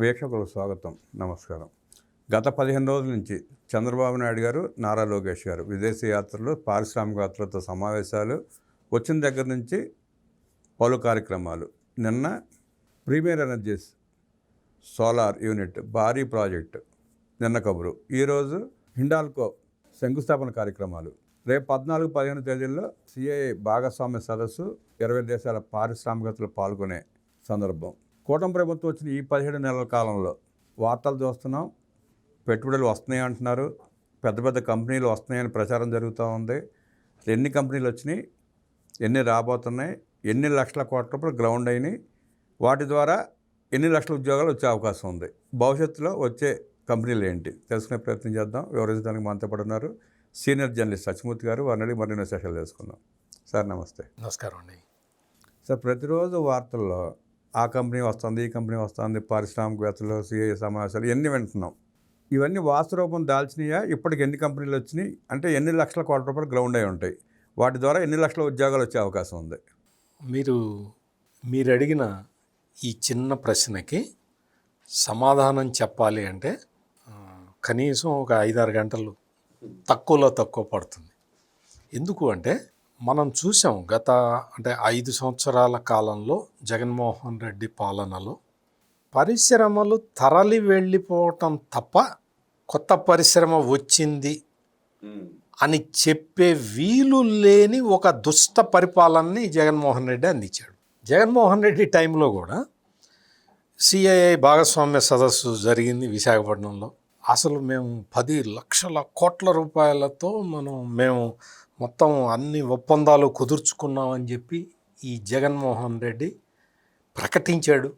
వీక్షకులకు స్వాగతం, నమస్కారం. గత 15 రోజుల నుంచి చంద్రబాబు నాయుడు గారు, నారా లోకేష్ గారు విదేశీ యాత్రలు, పారిశ్రామికవేత్తలతో సమావేశాలు, వచ్చిన దగ్గర నుంచి పలు కార్యక్రమాలు. నిన్న ప్రీమియర్ ఎనర్జీస్ సోలార్ యూనిట్ భారీ ప్రాజెక్టు నిన్న కబురు. ఈరోజు హిండాల్కో శంకుస్థాపన కార్యక్రమాలు. రేపు 14-15 తేదీల్లో సిఐఐ భాగస్వామ్య సదస్సు, 20 దేశాల పారిశ్రామికవేత్తలు పాల్గొనే సందర్భం. కూటమి ప్రభుత్వం వచ్చిన ఈ 17 నెలల కాలంలో వార్తలు చూస్తున్నాం. పెట్టుబడులు వస్తున్నాయి అంటున్నారు, పెద్ద పెద్ద కంపెనీలు వస్తున్నాయని ప్రచారం జరుగుతూ ఉంది. ఎన్ని కంపెనీలు వచ్చినాయి, ఎన్ని రాబోతున్నాయి, ఎన్ని లక్షల కోట్ల రూపాయలు గ్రౌండ్ అయినాయి, వాటి ద్వారా ఎన్ని లక్షల ఉద్యోగాలు వచ్చే అవకాశం ఉంది, భవిష్యత్తులో వచ్చే కంపెనీలు ఏంటి తెలుసుకునే ప్రయత్నం చేద్దాం. వివరించడానికి మనతో పాటు ఉన్నారు సీనియర్ జర్నలిస్ట్ సత్యమూర్తి గారు. వారిని మరిన్ని సెషన్లు చేసుకుందాం. సార్ నమస్తే. నమస్కారం అండి. సార్, ప్రతిరోజు వార్తల్లో ఆ కంపెనీ వస్తుంది, ఈ కంపెనీ వస్తుంది, పారిశ్రామికవేత్తలు, సిఐ సమావేశాలు ఎన్ని వింటున్నాం. ఇవన్నీ వాస్తవరూపం దాల్చినాయా? ఇప్పటికి ఎన్ని కంపెనీలు వచ్చినాయి అంటే ఎన్ని లక్షల కోట్ల రూపాయలు గ్రౌండ్ అయి ఉంటాయి, వాటి ద్వారా ఎన్ని లక్షల ఉద్యోగాలు వచ్చే అవకాశం ఉంది? మీరు అడిగిన ఈ చిన్న ప్రశ్నకి సమాధానం చెప్పాలి అంటే కనీసం ఒక 5-6 గంటలు తక్కువ పడుతుంది. ఎందుకు అంటే మనం చూసాం గత 5 సంవత్సరాల కాలంలో జగన్మోహన్ రెడ్డి పాలనలో పరిశ్రమలు తరలి వెళ్ళిపోవటం తప్ప కొత్త పరిశ్రమ వచ్చింది అని చెప్పే వీలు లేని ఒక దుష్ట పరిపాలనని జగన్మోహన్ రెడ్డి అందించాడు. జగన్మోహన్ రెడ్డి టైంలో కూడా సిఐఐ భాగస్వామ్య సదస్సు జరిగింది విశాఖపట్నంలో. అసలు మేము 10 లక్షల కోట్ల రూపాయలతో మేము మొత్తం అన్ని ఒప్పందాలు కుదుర్చుకున్నామని చెప్పి ఈ జగన్మోహన్ రెడ్డి ప్రకటించాడు.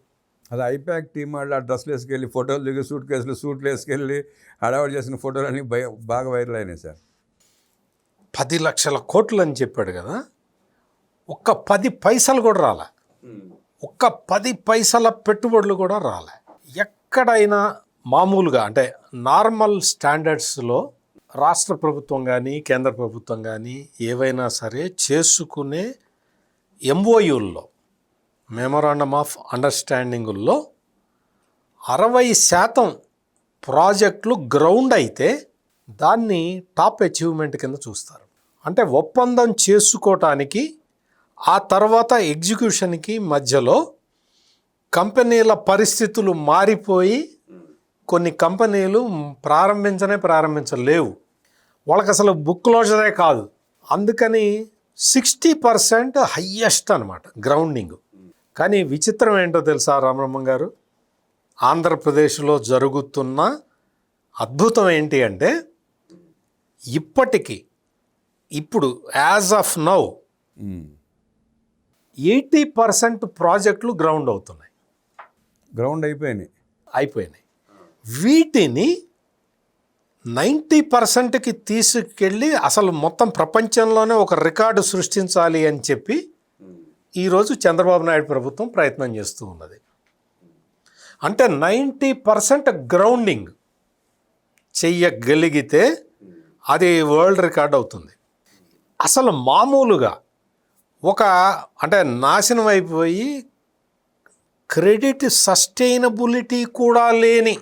అది ఐపాక్ టీం వాళ్ళు ఆ డ్రెస్లు వేసుకెళ్ళి ఫోటోలు దిగి సూట్లు వేసుకెళ్ళి హడావడి చేసిన ఫోటోలు అన్నీ బాగా వైరల్ అయినాయి సార్. 10 లక్షల కోట్లు అని చెప్పాడు కదా, ఒక్క 10 పైసలు కూడా రాలే, ఒక్క 10 పైసల పెట్టుబడులు కూడా రాలే. ఎక్కడైనా మామూలుగా నార్మల్ స్టాండర్డ్స్లో రాష్ట్ర ప్రభుత్వం కానీ కేంద్ర ప్రభుత్వం కానీ ఏవైనా సరే చేసుకునే ఎంఓయూల్లో, మెమోరాండమ్ ఆఫ్ అండర్స్టాండింగుల్లో 60% ప్రాజెక్టులు గ్రౌండ్ అయితే దాన్ని టాప్ అచీవ్మెంట్ కింద చూస్తారు. ఒప్పందం చేసుకోవటానికి ఆ తర్వాత ఎగ్జిక్యూషన్కి మధ్యలో కంపెనీల పరిస్థితులు మారిపోయి కొన్ని కంపెనీలు ప్రారంభించలేవు. వాళ్ళకి అసలు బుక్ క్లోజరే కాదు. అందుకని 60% హయ్యెస్ట్ అనమాట గ్రౌండింగ్. కానీ విచిత్రం ఏంటో తెలుసా రామబ్రహ్మం గారు, ఆంధ్రప్రదేశ్లో జరుగుతున్న అద్భుతం ఏంటి అంటే ఇప్పుడు యాజ్ ఆఫ్ నౌ 80% ప్రాజెక్టులు గ్రౌండ్ అవుతున్నాయి, గ్రౌండ్ అయిపోయినాయి. వీటిని 90%కి తీసుకెళ్ళి అసలు మొత్తం ప్రపంచంలోనే ఒక రికార్డు సృష్టించాలి అని చెప్పి ఈరోజు చంద్రబాబు నాయుడు ప్రభుత్వం ప్రయత్నం చేస్తూ ఉన్నది. 90% గ్రౌండింగ్ చెయ్యగలిగితే అది వరల్డ్ రికార్డ్ అవుతుంది. అసలు మామూలుగా నాశనం అయిపోయి క్రెడిట్ సస్టైనబిలిటీ కూడా లేని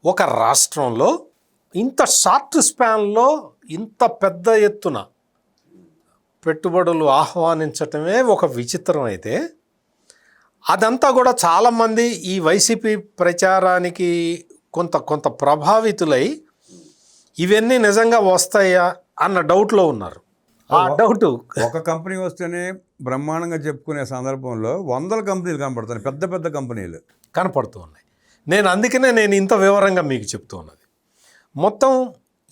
ఒక రాష్ట్రంలో ఇంత షార్ట్ స్పాన్లో ఇంత పెద్ద ఎత్తున పెట్టుబడులు ఆహ్వానించటమే ఒక విచిత్రం. అయితే అదంతా కూడా చాలామంది ఈ వైసీపీ ప్రచారానికి కొంత ప్రభావితులై ఇవన్నీ నిజంగా వస్తాయా అన్న డౌట్లో ఉన్నారు. ఆ డౌట్ ఒక కంపెనీ వస్తేనే బ్రహ్మాండంగా చెప్పుకునే సందర్భంలో 100 కంపెనీలు కనపడుతున్నాయి, పెద్ద పెద్ద కంపెనీలు కనపడుతూ ఉన్నాయి. అందుకనే నేను ఇంత వివరంగా మీకు చెప్తూ ఉన్నది. మొత్తం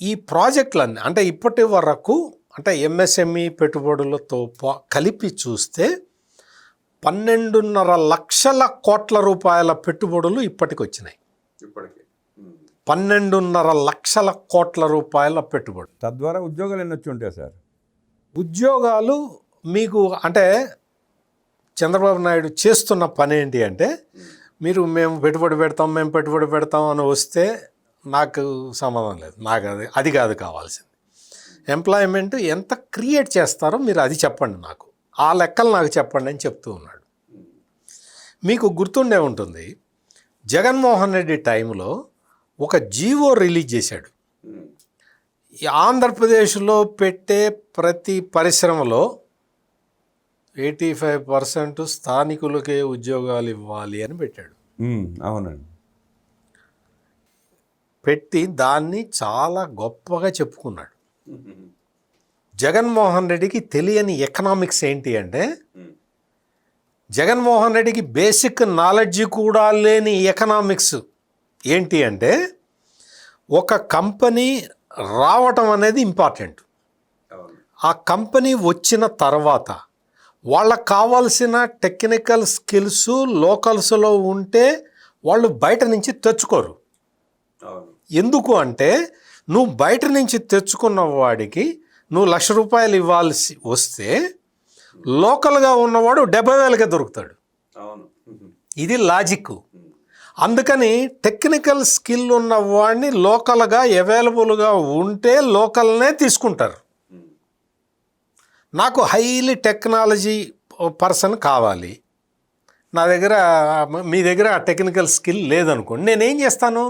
ఈ ప్రాజెక్టులన్నీ ఇప్పటి వరకు ఎంఎస్ఎంఈ పెట్టుబడులతో కలిపి చూస్తే 12.5 లక్షల కోట్ల రూపాయల పెట్టుబడులు ఇప్పటికి వచ్చినాయి. 12.5 లక్షల కోట్ల రూపాయల పెట్టుబడి. తద్వారా ఉద్యోగాలు ఎన్ని వచ్చి ఉంటాయి సార్? ఉద్యోగాలు మీకు చంద్రబాబు నాయుడు చేస్తున్న పని ఏంటి అంటే, మేము పెట్టుబడి పెడతాం అని వస్తే నాకు సంబంధం లేదు, నాకు అది కాదు కావాల్సింది. ఎంప్లాయ్మెంట్ ఎంత క్రియేట్ చేస్తారో మీరు అది చెప్పండి, నాకు ఆ లెక్కలు నాకు చెప్పండి అని చెప్తూ ఉన్నాడు. మీకు గుర్తుండే ఉంటుంది, జగన్మోహన్ రెడ్డి టైంలో ఒక జీవో రిలీజ్ చేశాడు. ఈ ఆంధ్రప్రదేశ్లో పెట్టే ప్రతి పరిశ్రమలో 85% స్థానికులకే ఉద్యోగాలు ఇవ్వాలి అని పెట్టాడు. అవునండి. పెట్టి దాన్ని చాలా గొప్పగా చెప్పుకున్నాడు. జగన్మోహన్ రెడ్డికి తెలియని ఎకనామిక్స్ ఏంటి అంటే, జగన్మోహన్ రెడ్డికి బేసిక్ నాలెడ్జ్ కూడా లేని ఎకనామిక్స్ ఏంటి అంటే, ఒక కంపెనీ రావటం అనేది ఇంపార్టెంట్. ఆ కంపెనీ వచ్చిన తర్వాత వాళ్ళకు కావాల్సిన టెక్నికల్ స్కిల్స్ లోకల్స్లో ఉంటే వాళ్ళు బయట నుంచి తెచ్చుకోరు. ఎందుకు అంటే, నువ్వు బయట నుంచి తెచ్చుకున్న వాడికి నువ్వు ₹1,00,000 ఇవ్వాల్సి వస్తే లోకల్గా ఉన్నవాడు 70,000కే దొరుకుతాడు. ఇది లాజిక్. అందుకని టెక్నికల్ స్కిల్ ఉన్న వాడిని లోకల్గా అవైలబుల్గా ఉంటే లోకల్నే తీసుకుంటారు. నాకు హైలీ టెక్నాలజీ పర్సన్ కావాలి, నా దగ్గర మీ దగ్గర టెక్నికల్ స్కిల్ లేదనుకోండి, నేనేం చేస్తాను,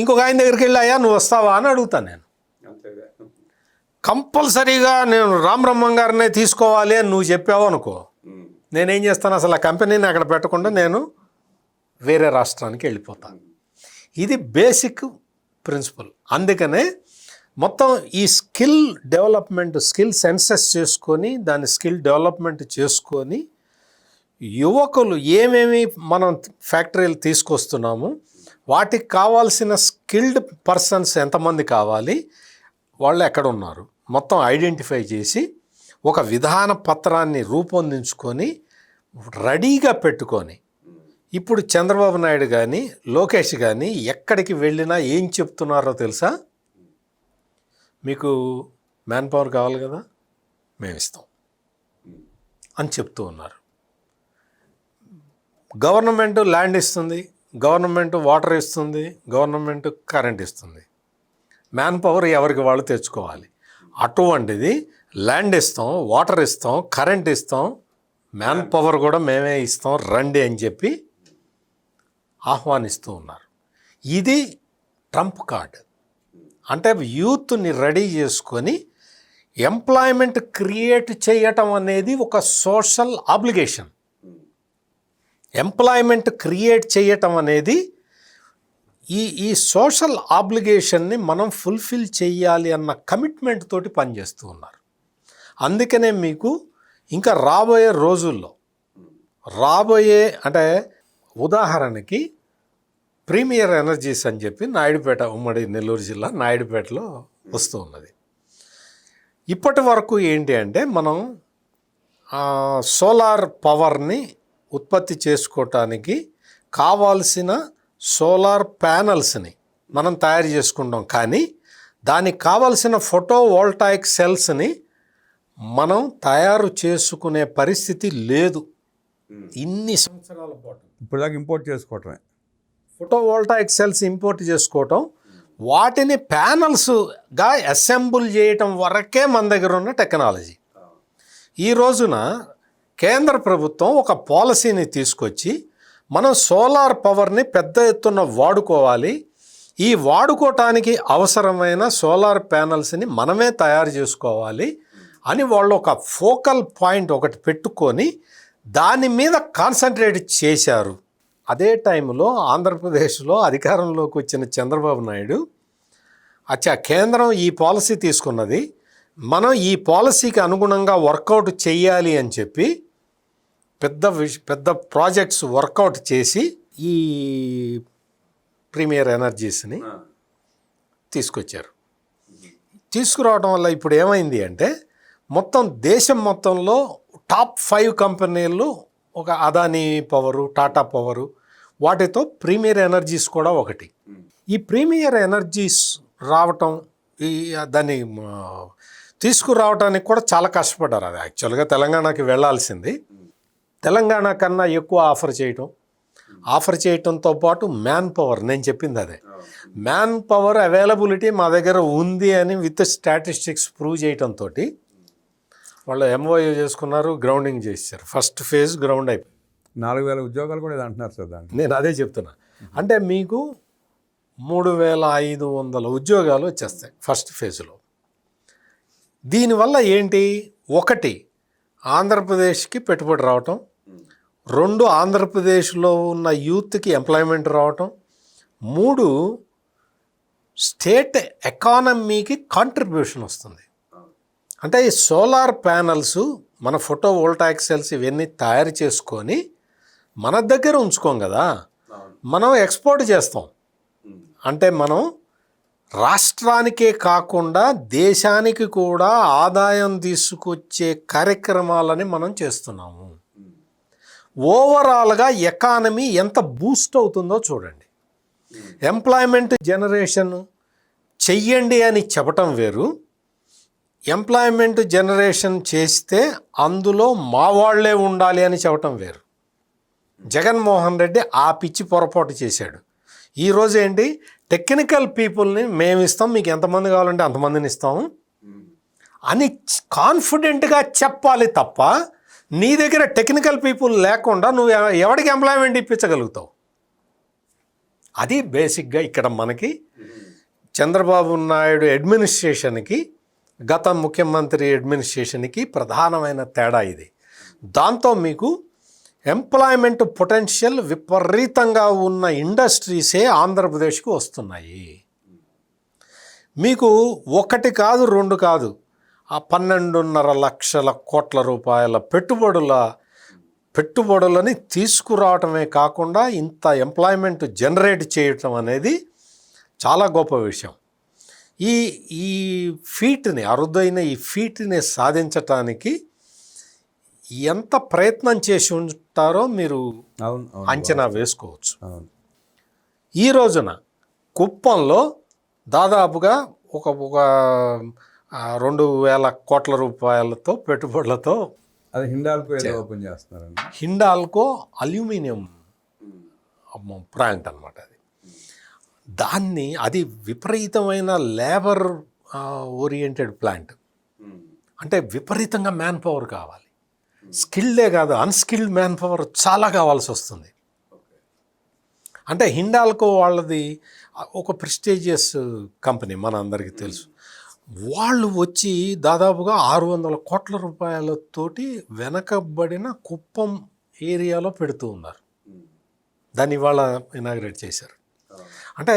ఇంకొక ఆయన దగ్గరికి వెళ్ళి అయ్యా నువ్వు వస్తావా అని అడుగుతాను. నేను కంపల్సరీగా నేను రామబ్రహ్మం గారినే తీసుకోవాలి అని నువ్వు చెప్పావు అనుకో, నేనేం చేస్తాను, అసలు ఆ కంపెనీని అక్కడ పెట్టకుండా నేను వేరే రాష్ట్రానికి వెళ్ళిపోతాను. ఇది బేసిక్ ప్రిన్సిపల్. అందుకనే మొత్తం ఈ స్కిల్ డెవలప్మెంట్, స్కిల్ సెన్సెస్ చేసుకొని దాని స్కిల్ డెవలప్మెంట్ చేసుకొని యువకులు ఏమేమి మనం ఫ్యాక్టరీలు తీసుకొస్తున్నాము, వాటికి కావాల్సిన స్కిల్డ్ పర్సన్స్ ఎంతమంది కావాలి, వాళ్ళు ఎక్కడ ఉన్నారు, మొత్తం ఐడెంటిఫై చేసి ఒక విధాన పత్రాన్ని రూపొందించుకొని రెడీగా పెట్టుకొని, ఇప్పుడు చంద్రబాబు నాయుడు కానీ లోకేష్ కానీ ఎక్కడికి వెళ్ళినా ఏం చెప్తున్నారో తెలుసా, మీకు మ్యాన్ పవర్ కావాలి కదా మేము ఇస్తాం అని చెప్తూ ఉన్నారు. గవర్నమెంట్ ల్యాండ్ ఇస్తుంది, గవర్నమెంట్ వాటర్ ఇస్తుంది, గవర్నమెంట్ కరెంట్ ఇస్తుంది. మ్యాన్ పవర్ ఎవరికి వాళ్ళు తెచ్చుకోవాలి. అటువంటిది ల్యాండ్ ఇస్తాం, వాటర్ ఇస్తాం, కరెంట్ ఇస్తాం, మ్యాన్ పవర్ కూడా మేమే ఇస్తాం రండి అని చెప్పి ఆహ్వానిస్తూ ఉన్నారు. ఇది ట్రంప్ కార్డ్. అంటే యూత్ని రెడీ చేసుకొని ఎంప్లాయ్మెంట్ క్రియేట్ చేయటం అనేది ఒక సోషల్ ఆబ్లిగేషన్. ఎంప్లాయ్మెంట్ క్రియేట్ చేయటం అనేది ఈ సోషల్ ఆబ్లిగేషన్ని మనం ఫుల్ఫిల్ చేయాలి అన్న కమిట్మెంట్ తోటి పనిచేస్తూ ఉన్నారు. అందుకనే మీకు ఇంకా రాబోయే రోజుల్లో అంటే ఉదాహరణకి ప్రీమియర్ ఎనర్జీస్ అని చెప్పి నాయుడుపేట, ఉమ్మడి నెల్లూరు జిల్లా నాయుడుపేటలో వస్తూ ఉన్నది. ఇప్పటి వరకు ఏంటి అంటే, మనం సోలార్ పవర్ని ఉత్పత్తి చేసుకోవటానికి కావాల్సిన సోలార్ ప్యానల్స్ని మనం తయారు చేసుకుంటాం, కానీ దానికి కావాల్సిన ఫోటో వోల్టాయిక్ సెల్స్ని మనం తయారు చేసుకునే పరిస్థితి లేదు. ఇన్ని సంవత్సరాల పాటు ఇప్పుడు దాకా ఇంపోర్ట్ చేసుకోవటమే. ఫోటో వోల్టాయిక్ సెల్స్ ఇంపోర్ట్ చేసుకోవటం, వాటిని ప్యానల్స్గా అసెంబుల్ చేయటం వరకే మన దగ్గర ఉన్న టెక్నాలజీ. ఈ రోజున కేంద్ర ప్రభుత్వం ఒక పాలసీని తీసుకొచ్చి మనం సోలార్ పవర్ని పెద్ద ఎత్తున వాడుకోవాలి, ఈ వాడుకోవటానికి అవసరమైన సోలార్ ప్యానల్స్ని మనమే తయారు చేసుకోవాలి అని వాళ్ళు ఒక ఫోకల్ పాయింట్ ఒకటి పెట్టుకొని దాని మీద కాన్సన్ట్రేట్ చేశారు. అదే టైంలో ఆంధ్రప్రదేశ్లో అధికారంలోకి వచ్చిన చంద్రబాబు నాయుడు, కేంద్రం ఈ పాలసీ తీసుకున్నది, మనం ఈ పాలసీకి అనుగుణంగా వర్కౌట్ చేయాలి అని చెప్పి పెద్ద ప్రాజెక్ట్స్ వర్కౌట్ చేసి ఈ ప్రీమియర్ ఎనర్జీస్ని తీసుకొచ్చారు. తీసుకురావడం వల్ల ఇప్పుడు ఏమైంది అంటే, మొత్తం దేశం మొత్తంలో టాప్ 5 కంపెనీలు, ఒక అదానీ పవరు, టాటా పవరు, వాటితో ప్రీమియర్ ఎనర్జీస్ కూడా ఒకటి. ఈ ప్రీమియర్ ఎనర్జీస్ రావటం, దాన్ని తీసుకురావడానికి కూడా చాలా కష్టపడ్డారు. అది యాక్చువల్గా తెలంగాణకి వెళ్ళాల్సింది. తెలంగాణ కన్నా ఎక్కువ ఆఫర్ చేయటంతో పాటు మ్యాన్ పవర్, నేను చెప్పింది అదే, మ్యాన్ పవర్ అవైలబిలిటీ మా దగ్గర ఉంది అని విత్ స్టాటిస్టిక్స్ ప్రూవ్ చేయటంతో వాళ్ళు ఎంఓయూ చేసుకున్నారు, గ్రౌండింగ్ చేశారు. ఫస్ట్ ఫేజ్ గ్రౌండ్ అయిపోయింది. 4,000 ఉద్యోగాలు కూడా ఇది అంటున్నారు సార్ దాంట్లో. నేను అదే చెప్తున్నా, అంటే మీకు 3,500 ఉద్యోగాలు వచ్చేస్తాయి ఫస్ట్ ఫేజ్లో. దీనివల్ల ఏంటి, ఒకటి ఆంధ్రప్రదేశ్కి పెట్టుబడి రావటం, 2 ఆంధ్రప్రదేశ్లో ఉన్న యూత్కి ఎంప్లాయ్మెంట్ రావటం, 3 స్టేట్ ఎకానమీకి కాంట్రిబ్యూషన్ వస్తుంది. అంటే ఈ సోలార్ ప్యానల్స్, మన ఫోటో వోల్టాయిక్ సెల్స్ ఇవన్నీ తయారు చేసుకొని మన దగ్గర ఉంచుకోం కదా, మనం ఎక్స్పోర్ట్ చేస్తాం. అంటే మనం రాష్ట్రానికే కాకుండా దేశానికి కూడా ఆదాయం తీసుకొచ్చే కార్యక్రమాలని మనం చేస్తున్నాము. ఓవరాల్గా ఎకానమీ ఎంత బూస్ట్ అవుతుందో చూడండి. ఎంప్లాయ్మెంట్ జనరేషన్ చెయ్యండి అని చెప్పటం వేరు, ఎంప్లాయ్మెంట్ జనరేషన్ చేస్తే అందులో మా వాళ్ళే ఉండాలి అని చెప్పటం వేరు. జగన్మోహన్ రెడ్డి ఆ పిచ్చి పొరపాటు చేశాడు. ఈరోజు ఏంటి, టెక్నికల్ పీపుల్ని మేము ఇస్తాం, మీకు ఎంతమంది కావాలంటే అంతమందిని ఇస్తాం అని కాన్ఫిడెంట్గా చెప్పాలి తప్ప, నీ దగ్గర టెక్నికల్ పీపుల్ లేకుండా నువ్వు ఎవరికి ఎంప్లాయ్మెంట్ ఇప్పించగలుగుతావు? అది బేసిక్గా ఇక్కడ మనకి చంద్రబాబు నాయుడు అడ్మినిస్ట్రేషన్కి, గత ముఖ్యమంత్రి అడ్మినిస్ట్రేషన్కి ప్రధానమైన తేడా ఇది. దాంతో మీకు ఎంప్లాయ్మెంట్ పొటెన్షియల్ విపరీతంగా ఉన్న ఇండస్ట్రీసే ఆంధ్రప్రదేశ్కు వస్తున్నాయి. మీకు 1 కాదు 2 కాదు, ఆ 12.5 లక్షల కోట్ల రూపాయల పెట్టుబడులని తీసుకురావటమే కాకుండా ఇంత ఎంప్లాయ్మెంట్ జనరేట్ చేయటం అనేది చాలా గొప్ప విషయం. ఈ ఫీట్ని, అరుదైన ఈ ఫీట్ని సాధించటానికి ఎంత ప్రయత్నం చేసి ఉంటారో మీరు అంచనా వేసుకోవచ్చు. ఈ రోజున కుప్పంలో దాదాపుగా ఒక 2,000 కోట్ల రూపాయలతో పెట్టుబడులతో అది హిండాల్కో ఓపెన్ చేస్తున్నారండి. హిండాల్కో అల్యూమినియం ప్లాంట్ అనమాట అది. అది విపరీతమైన లేబర్ ఓరియంటెడ్ ప్లాంట్. అంటే విపరీతంగా మ్యాన్ పవర్ కావాలి, స్కిల్డే కాదు అన్స్కిల్డ్ మ్యాన్ పవర్ చాలా కావాల్సి వస్తుంది. అంటే హిండాల్కో వాళ్ళది ఒక ప్రెస్టీజియస్ కంపెనీ, మన అందరికీ తెలుసు. వాళ్ళు వచ్చి దాదాపుగా 600 కోట్ల రూపాయలతోటి వెనకబడిన కుప్పం ఏరియాలో పెడుతూ ఉన్నారు. దాన్ని ఇవాళ ఇనాగ్రేట్ చేశారు. అంటే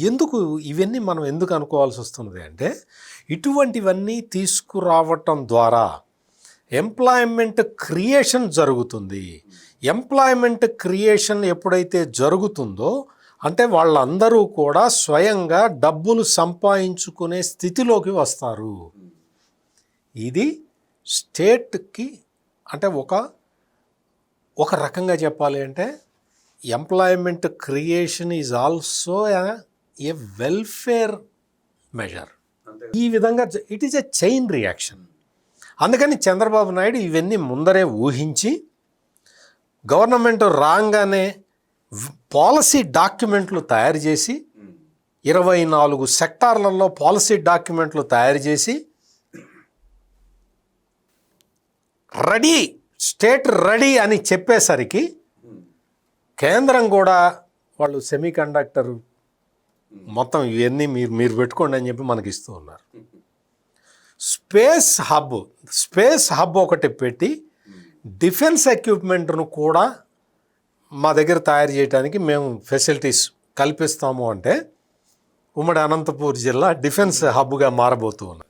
ఎందుకు ఇవన్నీ మనం ఎందుకు అనుకోవాల్సి వస్తుంది అంటే, ఇటువంటివన్నీ తీసుకురావటం ద్వారా ఎంప్లాయ్మెంట్ క్రియేషన్ జరుగుతుంది. ఎంప్లాయ్మెంట్ క్రియేషన్ ఎప్పుడైతే జరుగుతుందో అంటే వాళ్ళందరూ కూడా స్వయంగా డబ్బులు సంపాదించుకునే స్థితిలోకి వస్తారు. ఇది స్టేట్కి అంటే ఒక రకంగా చెప్పాలి అంటే employment creation is also a welfare measure. ఈ విధంగా it is a chain reaction. అందుకని చంద్రబాబు నాయుడు ఇవన్నీ ముందరే ఊహించి గవర్నమెంట్ రాగానే పాలసీ డాక్యుమెంట్లు తయారు చేసి 24 సెక్టార్లలో పాలసీ డాక్యుమెంట్లు తయారు చేసి స్టేట్ రెడీ అని చెప్పేసరికి కేంద్రం కూడా వాళ్ళు సెమీ కండక్టర్ మొత్తం ఇవన్నీ మీరు పెట్టుకోండి అని చెప్పి మనకి ఇస్తూ ఉన్నారు. స్పేస్ హబ్ ఒకటి పెట్టి డిఫెన్స్ ఎక్విప్మెంట్ను కూడా మా దగ్గర తయారు చేయడానికి మేము ఫెసిలిటీస్ కల్పిస్తాము అంటే ఉమ్మడి అనంతపూర్ జిల్లా డిఫెన్స్ హబ్గా మారబోతూ ఉన్నాం.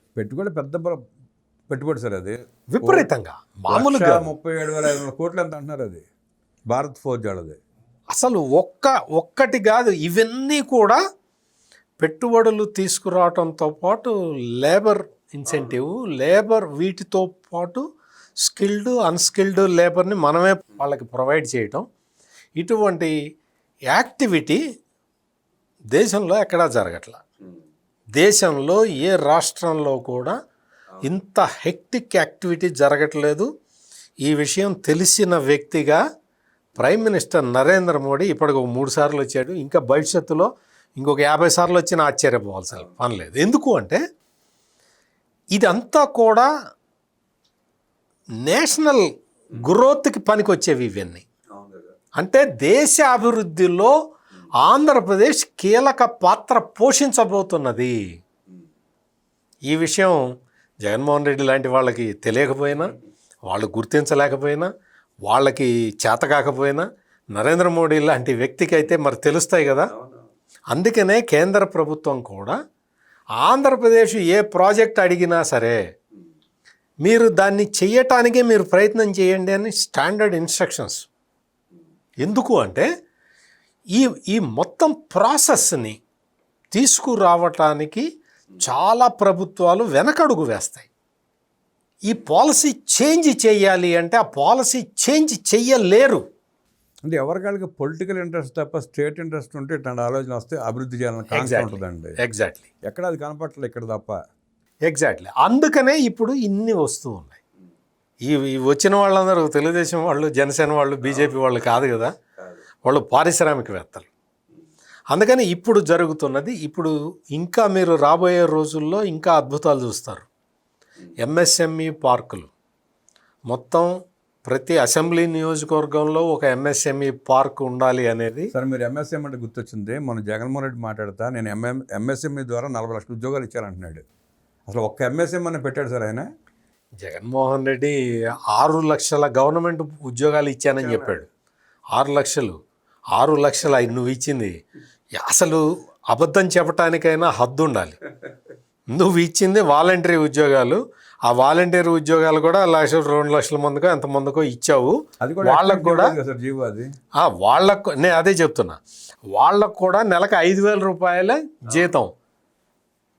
పెట్టుబడి సార్, అది విపరీతంగా మామూలుగా 37,500 కోట్లు ఎంత అంటున్నారు. అది భారత్ ఫోర్జ్ ఆడది. అసలు ఒక్కటి కాదు, ఇవన్నీ కూడా పెట్టుబడులు తీసుకురావడంతో పాటు లేబర్ ఇన్సెంటివ్, వీటితో పాటు స్కిల్డ్ అన్స్కిల్డ్ లేబర్ని మనమే వాళ్ళకి ప్రొవైడ్ చేయటం, ఇటువంటి యాక్టివిటీ దేశంలో ఎక్కడా జరగట్లా. దేశంలో ఏ రాష్ట్రంలో కూడా ఇంత హెక్టిక్ యాక్టివిటీ జరగట్లేదు. ఈ విషయం తెలిసిన వ్యక్తిగా ప్రైమ్ మినిస్టర్ నరేంద్ర మోడీ ఇప్పటికి 3 సార్లు వచ్చాడు. ఇంకా భవిష్యత్తులో ఇంకొక 50 సార్లు వచ్చినా ఆశ్చర్యపోవాల్సిన పని లేదు. ఎందుకు అంటే ఇదంతా కూడా నేషనల్ గ్రోత్కి పనికి వచ్చేవి ఇవన్నీ. అంటే దేశ అభివృద్ధిలో ఆంధ్రప్రదేశ్ కీలక పాత్ర పోషించబోతున్నది. ఈ విషయం జగన్మోహన్ రెడ్డి లాంటి వాళ్ళకి తెలియకపోయినా, వాళ్ళు గుర్తించలేకపోయినా, వాళ్ళకి చేత కాకపోయినా, నరేంద్ర మోడీ లాంటి వ్యక్తికి అయితే మరి తెలుస్తాయి కదా. అందుకనే కేంద్ర ప్రభుత్వం కూడా ఆంధ్రప్రదేశ్ ఏ ప్రాజెక్ట్ అడిగినా సరే మీరు దాన్ని చెయ్యటానికే మీరు ప్రయత్నం చేయండి అని స్టాండర్డ్ ఇన్స్ట్రక్షన్స్. ఎందుకు అంటే ఈ మొత్తం ప్రాసెస్ని తీసుకురావటానికి చాలా ప్రభుత్వాలు వెనకడుగు వేస్తాయి. ఈ పాలసీ చేంజ్ చేయాలి అంటే ఆ పాలసీ చేంజ్ చెయ్యలేరు. అంటే ఎవరికాళ్ళకి పొలిటికల్ ఇంట్రెస్ట్ తప్ప స్టేట్ ఇంట్రెస్ట్ ఉంటే ఇట్లాంటి ఆలోచన వస్తే అభివృద్ధి చేయాలని కాన్సెప్ట్ ఉంటుందండి. ఎగ్జాక్ట్లీ. ఎక్కడ అది కనపట్లేదు ఇక్కడ తప్ప. ఎగ్జాక్ట్లీ. అందుకనే ఇప్పుడు ఇన్ని వస్తూ ఉన్నాయి. ఈ వచ్చిన వాళ్ళందరూ తెలుగుదేశం వాళ్ళు, జనసేన వాళ్ళు, బీజేపీ వాళ్ళు కాదు కదా, వాళ్ళు పారిశ్రామికవేత్తలు. అందుకని ఇప్పుడు జరుగుతున్నది, ఇప్పుడు ఇంకా మీరు రాబోయే రోజుల్లో ఇంకా అద్భుతాలు చూస్తారు. ఎంఎస్ఎంఈ పార్కులు మొత్తం ప్రతి అసెంబ్లీ నియోజకవర్గంలో ఒక ఎంఎస్ఎంఈ పార్క్ ఉండాలి అనేది. సరే, మీరు ఎంఎస్ఎం అంటే గుర్తొచ్చింది. మొన్న జగన్మోహన్ రెడ్డి మాట్లాడతా నేను ఎంఎస్ఎంఈ ద్వారా 40 లక్షల ఉద్యోగాలు ఇచ్చానంటున్నాడు. అసలు ఒక్క ఎంఎస్ఎం అని పెట్టాడు సార్ ఆయన. జగన్మోహన్ రెడ్డి 6 లక్షల గవర్నమెంట్ ఉద్యోగాలు ఇచ్చానని చెప్పాడు. 6 లక్షలు 6 లక్షలు నువ్వు ఇచ్చింది. అసలు అబద్ధం చెప్పటానికైనా హద్దు ఉండాలి. నువ్వు ఇచ్చింది వాలంటరీ ఉద్యోగాలు. ఆ వాలంటీర్ ఉద్యోగాలు కూడా 1 లక్ష 2 లక్షల మందికో ఎంతమందికో ఇచ్చావు. వాళ్ళకు కూడా వాళ్ళకు నేను అదే చెప్తున్నా, వాళ్ళకు కూడా నెలకు 5,000 రూపాయల జీతం.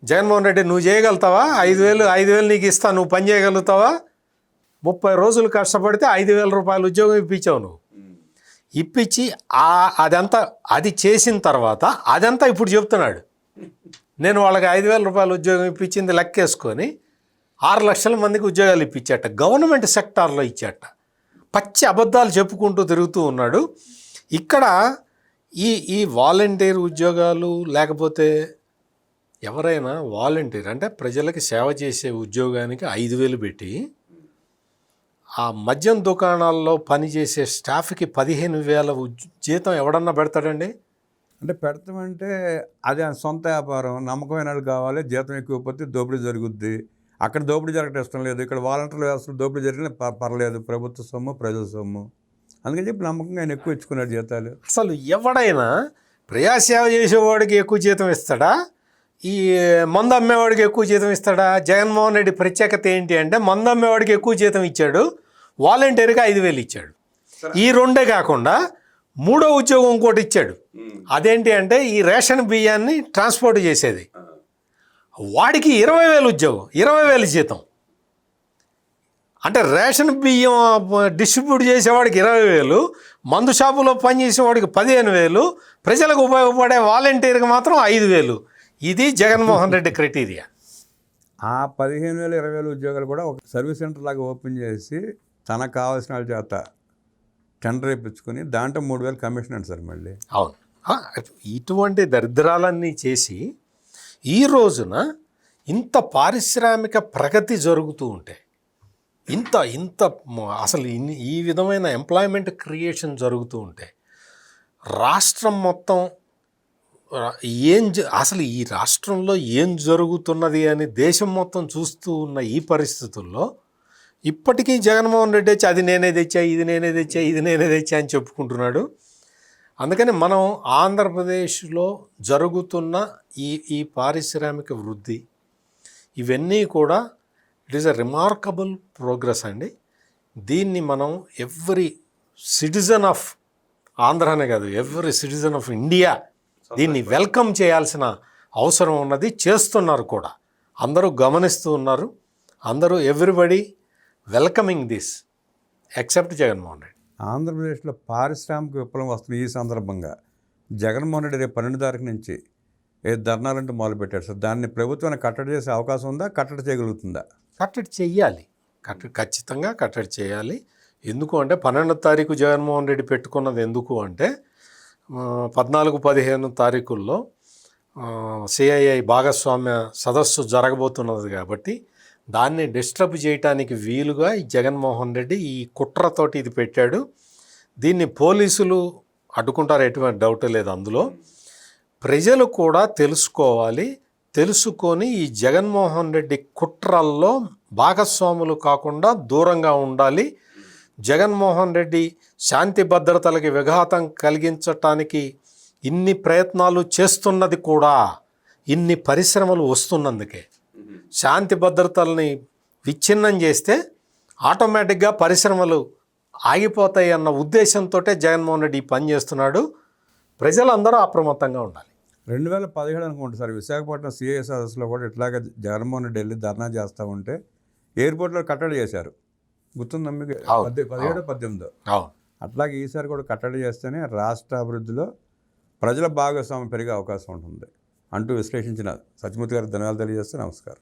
జగన్మోహన్ రెడ్డి నువ్వు చేయగలుగుతావా? 5,000 నీకు ఇస్తా, నువ్వు పని చేయగలుగుతావా? 30 రోజులు కష్టపడితే 5,000 రూపాయల ఉద్యోగం ఇప్పించావు. నువ్వు ఇప్పించి అదంతా అది చేసిన తర్వాత అదంతా ఇప్పుడు చెప్తున్నాడు. నేను వాళ్ళకి 5,000 రూపాయల ఉద్యోగం ఇప్పించింది లెక్కేసుకొని 6 లక్షల మందికి ఉద్యోగాలు ఇప్పించాట. గవర్నమెంట్ సెక్టార్లో ఇచ్చాట. పచ్చి అబద్ధాలు చెప్పుకుంటూ తిరుగుతూ ఉన్నాడు. ఇక్కడ ఈ వాలంటీర్ ఉద్యోగాలు, లేకపోతే ఎవరైనా వాలంటీర్ అంటే ప్రజలకి సేవ చేసే ఉద్యోగానికి 5,000 పెట్టి ఆ మద్యం దుకాణాల్లో పనిచేసే స్టాఫ్కి 15,000 జీతం ఎవడన్నా పెడతాడండి? అంటే పెడతామంటే అది సొంత వ్యాపారం, నమ్మకమైన వాళ్ళు కావాలి. జీతం ఎక్కువపోతే దోపిడీ జరుగుద్ది. అక్కడ దోపిడీ జరగటం ఇష్టం లేదు. ఇక్కడ వాలంటీర్ వ్యవస్థలో దోపిడీ జరిగినా పర్లేదు, ప్రభుత్వ సొమ్ము ప్రజల సొమ్ము. అందుకని చెప్పి నమ్మకంగా ఆయన ఎక్కువ ఇచ్చుకున్నాడు జీతాలు. అసలు ఎవడైనా ప్రజాసేవ చేసేవాడికి ఎక్కువ జీతం ఇస్తాడా? ఈ మందు అమ్మేవాడికి ఎక్కువ జీతం ఇస్తాడా? జగన్మోహన్ రెడ్డి ప్రత్యేకత ఏంటి అంటే మందు అమ్మేవాడికి ఎక్కువ జీతం ఇచ్చాడు, వాలంటీర్గా 5,000 ఇచ్చాడు. ఈ రెండే కాకుండా 3వ ఉద్యోగం ఇంకోటి ఇచ్చాడు. అదేంటి అంటే ఈ రేషన్ బియ్యాన్ని ట్రాన్స్పోర్ట్ చేసేది. వాడికి 20,000 ఉద్యోగం, 20,000 జీతం. అంటే రేషన్ బియ్యం డిస్ట్రిబ్యూట్ చేసేవాడికి 20,000, మందు షాపులో పనిచేసేవాడికి 15,000, ప్రజలకు ఉపయోగపడే వాలంటీర్కి మాత్రం 5,000. ఇది జగన్మోహన్ రెడ్డి క్రైటీరియా. ఆ 15,000, 20,000 ఉద్యోగాలు కూడా ఒక సర్వీస్ సెంటర్ లాగా ఓపెన్ చేసి తనకు కావాల్సిన వాళ్ళ చేత టెండర్ ఇప్పించుకొని దాంట్లో 3,000 కమిషన్ అండి సార్ మళ్ళీ. అవును. ఇటువంటి దరిద్రాలన్నీ చేసి ఈ రోజున ఇంత పారిశ్రామిక ప్రగతి జరుగుతూ ఉంటే, ఇంత అసలు ఈ విధమైన ఎంప్లాయ్మెంట్ క్రియేషన్ జరుగుతూ ఉంటే రాష్ట్రం మొత్తం అసలు ఈ రాష్ట్రంలో ఏం జరుగుతున్నది అని దేశం మొత్తం చూస్తూ ఉన్న ఈ పరిస్థితుల్లో ఇప్పటికీ జగన్మోహన్ రెడ్డి వచ్చి అది నేనే తెచ్చా, ఇది నేనే తెచ్చా, ఇది నేనే తెచ్చా అని చెప్పుకుంటున్నాడు. అందుకని మనం ఆంధ్రప్రదేశ్లో జరుగుతున్న ఈ పారిశ్రామిక వృద్ధి ఇవన్నీ కూడా it is a remarkable progress అండి. దీన్ని మనం ఎవ్రీ సిటిజన్ ఆఫ్ ఆంధ్రానే కాదు, ఎవ్రీ సిటిజన్ ఆఫ్ ఇండియా దీన్ని వెల్కమ్ చేయాల్సిన అవసరం ఉన్నది. చేస్తున్నారు కూడా, అందరూ గమనిస్తూ ఉన్నారు. అందరూ everybody welcoming this except Jaganmohan Reddy. ఆంధ్రప్రదేశ్లో పారిశ్రామిక విప్లవం వస్తున్న ఈ సందర్భంగా జగన్మోహన్ రెడ్డి రేపు 12 తారీఖు నుంచి ధర్నాలంటూ మొదలుపెట్టాడు సార్. దాన్ని ప్రభుత్వాన్ని కట్టడి చేసే అవకాశం ఉందా? కట్టడి చేయగలుగుతుందా? కట్టడి చెయ్యాలి, ఖచ్చితంగా కట్టడి చేయాలి. ఎందుకు అంటే 12వ తారీఖు జగన్మోహన్ రెడ్డి పెట్టుకున్నది ఎందుకు అంటే 14, 15 తారీఖుల్లో సిఐఐ భాగస్వామ్య సదస్సు జరగబోతున్నది కాబట్టి దాన్ని డిస్టర్బ్ చేయడానికి వీలుగా ఈ జగన్మోహన్ రెడ్డి ఈ కుట్రతోటి ఇది పెట్టాడు. దీన్ని పోలీసులు అడ్డుకుంటారు, ఎటువంటి డౌట్ లేదు అందులో. ప్రజలు కూడా తెలుసుకోవాలి, తెలుసుకొని ఈ జగన్మోహన్ రెడ్డి కుట్రల్లో భాగస్వాములు కాకుండా దూరంగా ఉండాలి. జగన్మోహన్ రెడ్డి శాంతి భద్రతలకి విఘాతం కలిగించటానికి ఇన్ని ప్రయత్నాలు చేస్తున్నది కూడా ఇన్ని పరిశ్రమలు వస్తున్నందుకే. శాంతి భద్రతల్ని విచ్ఛిన్నం చేస్తే ఆటోమేటిక్గా పరిశ్రమలు ఆగిపోతాయి అన్న ఉద్దేశంతో జగన్మోహన్ రెడ్డి ఈ పని చేస్తున్నాడు. ప్రజలందరూ అప్రమత్తంగా ఉండాలి. 2017 అనుకుంటా సార్, విశాఖపట్నం సిఐ సదస్సులో కూడా ఇట్లాగే జగన్మోహన్ రెడ్డి వెళ్ళి ధర్నా చేస్తూ ఉంటే ఎయిర్పోర్ట్లో కట్టడి చేశారు. గుర్తుందా మీకు? 17-18 అవును. అట్లాగే ఈసారి కూడా కట్టడి చేస్తేనే రాష్ట్ర అభివృద్ధిలో ప్రజల భాగస్వామ్యం పెరిగే అవకాశం ఉంటుంది అంటూ విశ్లేషించిన సత్యమూర్తి గారికి ధన్యవాదాలు తెలియజేస్తే నమస్కారం.